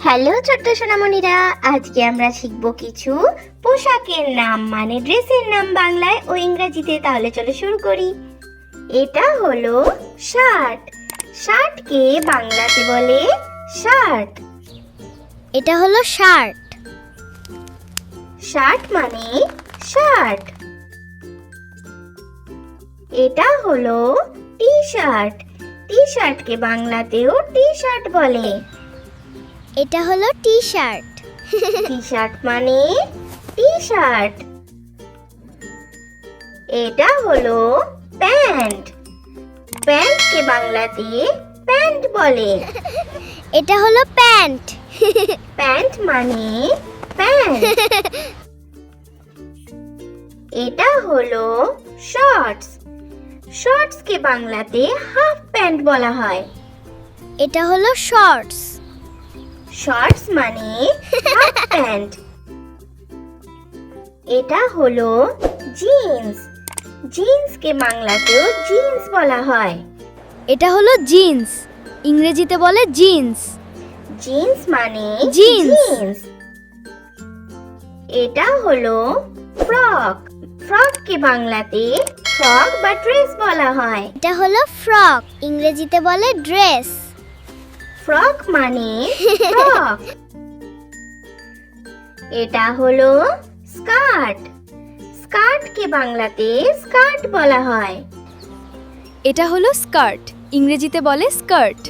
Hello ছোট্ট সোনামণিরা, আজকে আমরা শিখবো কিছু পোশাকের নাম মানে ড্রেসের নাম বাংলায় ও ইংরেজিতে। তাহলে চলো শুরু করি। এটা হলো শার্ট। শার্টকে বাংলাতে বলে শার্ট। এটা হলো শার্ট। শার্ট মানে শার্ট। এটা হলো টি শার্ট। টি শার্টকে বাংলাতেও টি শার্ট বলে। এটা হলো টি শার্ট। টি শার্ট মানে টি শার্ট। এটা হলো প্যান্ট। প্যান্টকে বাংলাতে প্যান্ট বলে। এটা হলো প্যান্ট। প্যান্ট মানে প্যান্ট। এটা হলো শর্টস। শর্টসকে বাংলাতে হাফ প্যান্ট বলা হয়। এটা হলো শর্টস। শর্টস মানে হাফ প্যান্ট। এটা হলো জিন্স। জিন্সকে বাংলাতেও জিন্স বলা হয়। এটা হলো জিন্স। ইংরেজিতে বলে জিন্স। জিন্স মানে জিন্স। জিন্স। এটা হলো ফ্রক। ফ্রককে বাংলাতে ফ্রক বা ড্রেস বলা হয়। এটা হলো ফ্রক। ইংরেজিতে বলে ড্রেস। ফ্রক মানে ফ্রক। এটা হলো স্কার্ট। স্কার্টকে বাংলাতে স্কার্ট বলা হয়। এটা হলো স্কার্ট। ইংরেজিতে বলে স্কার্ট।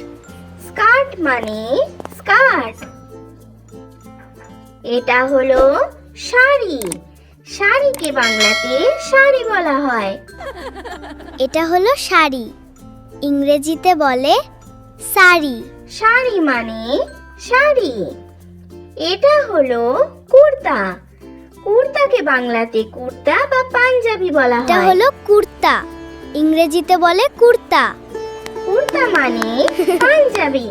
স্কার্ট মানে স্কার্ট। এটা হলো শাড়ি। শাড়িকে বাংলাতে শাড়ি বলা হয়। এটা হলো শাড়ি। ইংরেজিতে বলে শাড়ি। শাড়ি মানে শাড়ি। এটা হলো কুর্তা। কুর্তাকে বাংলাতে কুর্তা বা পাঞ্জাবি বলা এটা হয়। হলো কুর্তা। ইংরেজিতে বলে কুর্তা। কুর্তা মানে পাঞ্জাবি।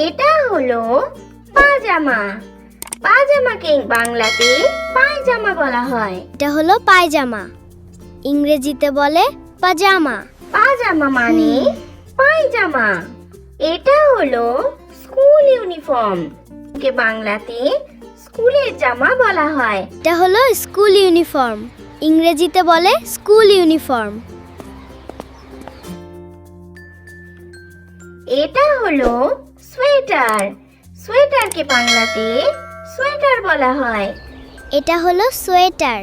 এটা হলো পাজামা। পাজামাকে বাংলাতে পায়জামা বলা হয়। এটা হলো পায়জামা। ইংরেজিতে বলে পাজামা। পাজামা মানে পায়জামা। এটা হলো স্কুল ইউনিফর্ম কে বাংলাতে স্কুলের জামা বলা হয়। এটা হলো স্কুল ইউনিফর্ম। ইংরেজিতে বলে স্কুল ইউনিফর্ম। এটা হলো সোয়েটার। সোয়েটারকে বাংলাতে সোয়েটার বলা হয়। এটা হলো সোয়েটার।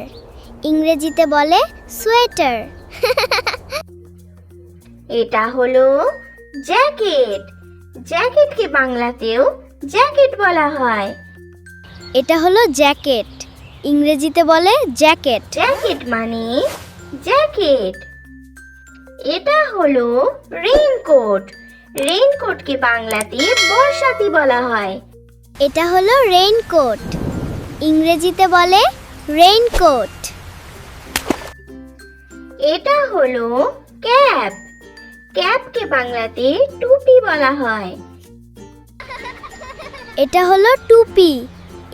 ইংরেজিতে বলে সোয়েটার। এটা হলো জ্যাকেট। জ্যাকেটকে বাংলাতেও জ্যাকেট বলা হয়। এটা হলো জ্যাকেট। ইংরেজিতে বলে জ্যাকেট। জ্যাকেট মানে জ্যাকেট। এটা হলো রেইনকোট। রেইনকোটকে বাংলাতে বর্ষাতি বলা হয়। এটা হলো রেইনকোট। ইংরেজিতে বলে রেইনকোট। এটা হলো ক্যাপ। ক্যাপকে বাংলাতে টুপি বলা হয়। এটা হলো টুপি।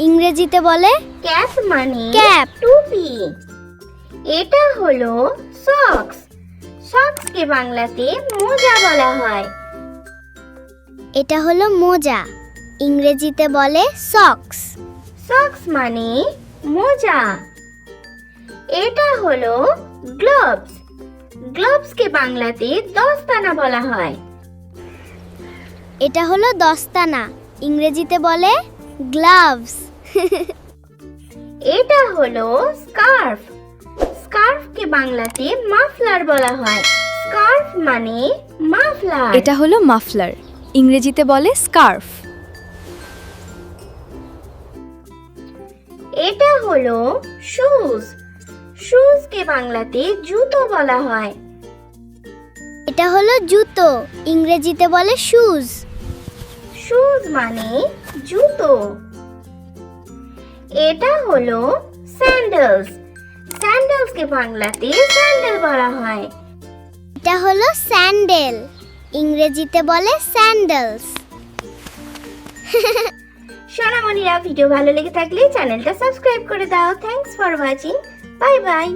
ইংরেজিতে বলে ক্যাপ মানে ক্যাপ। টুপি। এটা হলো সক্স। সক্সকে বাংলাতে মোজা বলা হয়। এটা হলো মোজা। ইংরেজিতে বলে সক্স। সক্স মানে মোজা। এটা হলো গ্লোভস। গ্লোভসকে বাংলাতে দস্তানা বলা হয়। এটা হলো দস্তানা। ইংরেজিতে বলে গ্লাভস। এটা হলো স্কার্ফ। স্কার্ফকে বাংলাতে মাফলার বলা হয়। স্কার্ফ মানে মাফলার। এটা হলো মাফলার। ইংরেজিতে বলে স্কার্ফ। এটা হলো শুজ। শুজকে বাংলাতে জুতো বলা হয়। এটা হলো জুতো। ইংরেজিতে বলে শুজ। শুজ মানে জুতো। এটা হলো স্যান্ডেলস। স্যান্ডেলসকে বাংলাতে স্যান্ডেল বলা হয়। এটা হলো স্যান্ডেল। ইংরেজিতে বলে স্যান্ডেলস। সোনামণিরা, ভিডিও ভালো লেগে থাকলে চ্যানেলটা সাবস্ক্রাইব করে দাও। Thanks for watching. Bye bye.